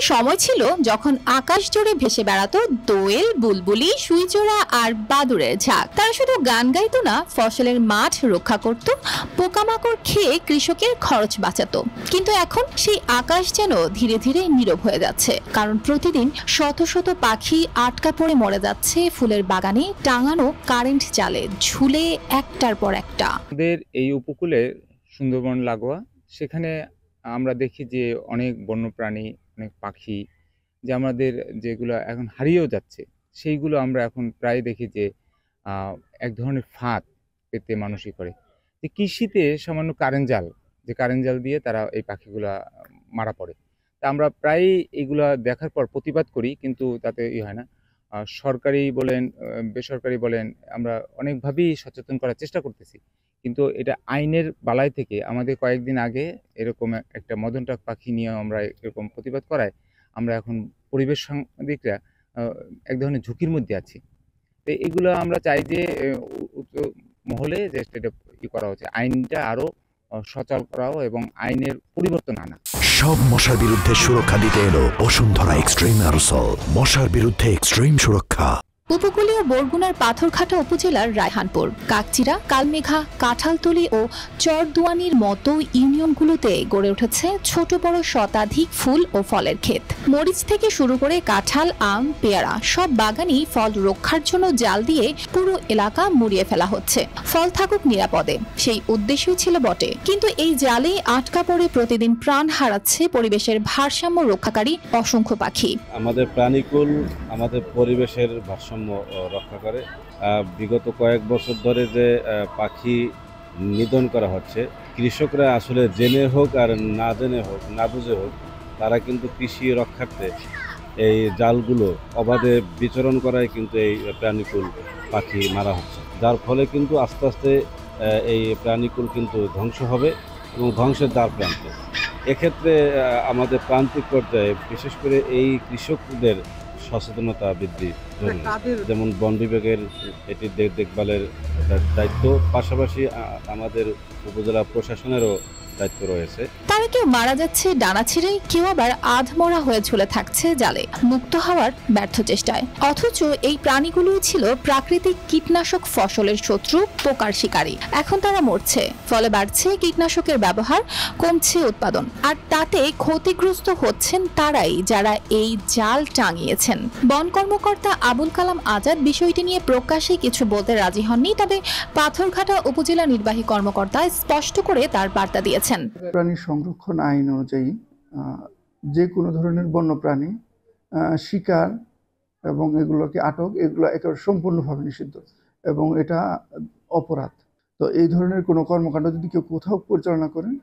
সময় ছিল যখন আকাশ জুড়ে ভেসে বেড়াতো দোয়েল, বুলবুলি, সুইচোরা আর বাদুড়ের ঝাঁক। তারা শুধু গান গাইতো না, ফসলের মাঠ রক্ষা করত, পোকামাকড় খেয়ে কৃষকের খরচ বাঁচাতো। কিন্তু এখন সেই আকাশ যেন ধীরে ধীরে নীরব হয়ে যাচ্ছে, কারণ প্রতিদিন শত শত পাখি আটকা পড়ে মরে যাচ্ছে ফুলের বাগানে টাঙানো কারেন্ট জালে ঝুলে একটার পর একটা। আমাদের এই উপকূলে সুন্দরবন লাগোয়া, সেখানে আমরা দেখি যে অনেক বন্যপ্রাণী, অনেক পাখি যে আমাদের যেগুলো এখন হারিয়েও যাচ্ছে, সেইগুলো আমরা এখন প্রায় দেখি যে এক ধরনের ফাঁদ পেতে মানুষই করে যে কৃষিতে সামান্য কারেন্ট জাল দিয়ে তারা এই পাখিগুলা মারা পড়ে। তা আমরা প্রায় এইগুলা দেখার পর প্রতিবাদ করি, কিন্তু তাতে হয় না। সরকারি বলেন, বেসরকারি বলেন, আমরা অনেকভাবেই সচেতন করার চেষ্টা করতেছি, কিন্তু এটা আইনের বালাই থেকে আমাদের কয়েকদিন আগে এরকম একটা মদনটাক পাখি নিয়ে আমরা এরকম প্রতিবাদ করায় আমরা এখন পরিবেশ সাংবাদিকরা এক ধরনের ঝুঁকির মধ্যে আছি। তো এগুলো আমরা চাই যে মহলে যে সেটা করা হচ্ছে, আইনটা আরো সচল করাও এবং আইনের পরিবর্তন আনা। সব মশার বিরুদ্ধে সুরক্ষা দিতে এলো বসুন্ধরা এক্সট্রিম অ্যারোসল, মশার বিরুদ্ধে এক্সট্রিম সুরক্ষা। উপকূলীয় বরগুনার পাথরঘাটা উপজেলার রায়হানপুর, কাকচিড়া, কালমেঘা, কাঁঠালতলী ও চরদুয়ানির মতো ইউনিয়নগুলোতে গড়ে উঠেছে ছোট বড় শতাধিক ফুল ও ফলের ক্ষেত। মরিচ থেকে শুরু করে কাঁঠাল, আম, পেয়ারা সব বাগানই ফল রক্ষার জন্য জাল দিয়ে পুরো এলাকা মুড়িয়ে ফেলা হচ্ছে। ফল থাকুক নিরাপদে, সেই উদ্দেশ্যই ছিল বটে। কিন্তু এই জালে আটকা পড়ে প্রতিদিন প্রাণ হারাচ্ছে পরিবেশের ভারসাম্য রক্ষাকারী অসংখ্য পাখি। আমাদের প্রাণীকুল আমাদের পরিবেশের ভারসাম্য রক্ষা করে। বিগত কয়েক বছর ধরে যে পাখি নিধন করা হচ্ছে, কৃষকরা আসলে জেনে হোক আর না জেনে হোক, না বুঝে হোক, তারা কিন্তু কৃষি রক্ষার্থে এই জালগুলো অবাধে বিচরণ করায় কিন্তু এই প্রাণীকুল পাখি মারা হচ্ছে, যার ফলে কিন্তু আস্তে আস্তে এই প্রাণীকুল কিন্তু ধ্বংস হবে এবং ধ্বংসের দ্বার প্রান্তে। এক্ষেত্রে আমাদের প্রান্তিক পর্যায়ে বিশেষ করে এই কৃষকদের সচেতনতা বৃদ্ধি জরুরি। যেমন বন বিভাগের এটি দেখভালের দায়িত্ব, পাশাপাশি আমাদের উপজেলা প্রশাসনেরও দায়িত্ব রয়েছে। তারা কেউ মারা যাচ্ছে ডানা ছিঁড়ে, কেউ আবার আধমরা হয়ে ঝুলে থাকছে জালে, মুক্ত হওয়ার ব্যর্থ চেষ্টায়। অথচ এই প্রাণীগুলোই ছিল প্রাকৃতিক কীটনাশক ফসলের শত্রু, পোকার শিকারী। এখন তারা মরছে, ফলে বাড়ছে কীটনাশকের ব্যবহার, কমছে উৎপাদন, আর তাতে ক্ষতিগ্রস্ত হচ্ছেন তারাই যারা এই জাল টাঙিয়েছেন। বন কর্মকর্তা আবুল কালাম আজাদ বিষয়টি নিয়ে প্রকাশ্যে কিছু বলতে রাজি হননি, তবে পাথরঘাটা উপজেলা নির্বাহী কর্মকর্তা স্পষ্ট করে তার বার্তা দিয়েছেন। প্রাণী সংরক্ষণ আইন অনুযায়ী যে কোনো ধরনের বন্যপ্রাণী শিকার এবং এগুলোকে আটক, এগুলো একেবারে সম্পূর্ণভাবে নিষিদ্ধ এবং এটা অপরাধ। তো এই ধরনের কোনো কর্মকাণ্ড যদি কেউ কোথাও পরিচালনা করেন,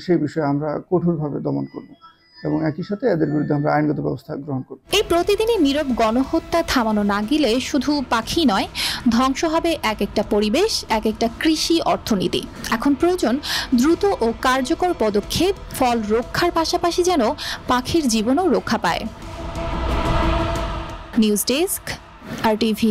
সেই বিষয়ে আমরা কঠোরভাবে দমন করব এবং একই সাথে এদের বিরুদ্ধে আমরা আইনগত ব্যবস্থা গ্রহণ করব। এই প্রতিদিনই নীরব গণহত্যা থামানো না গেলে শুধু পাখি নয়, ধ্বংস হবে এক একটা পরিবেশ, এক একটা কৃষি অর্থনীতি। এখন প্রয়োজন দ্রুত ও কার্যকর পদক্ষেপ, ফল রক্ষার পাশাপাশি যেন পাখির জীবনও রক্ষা পায়। News desk, RTV।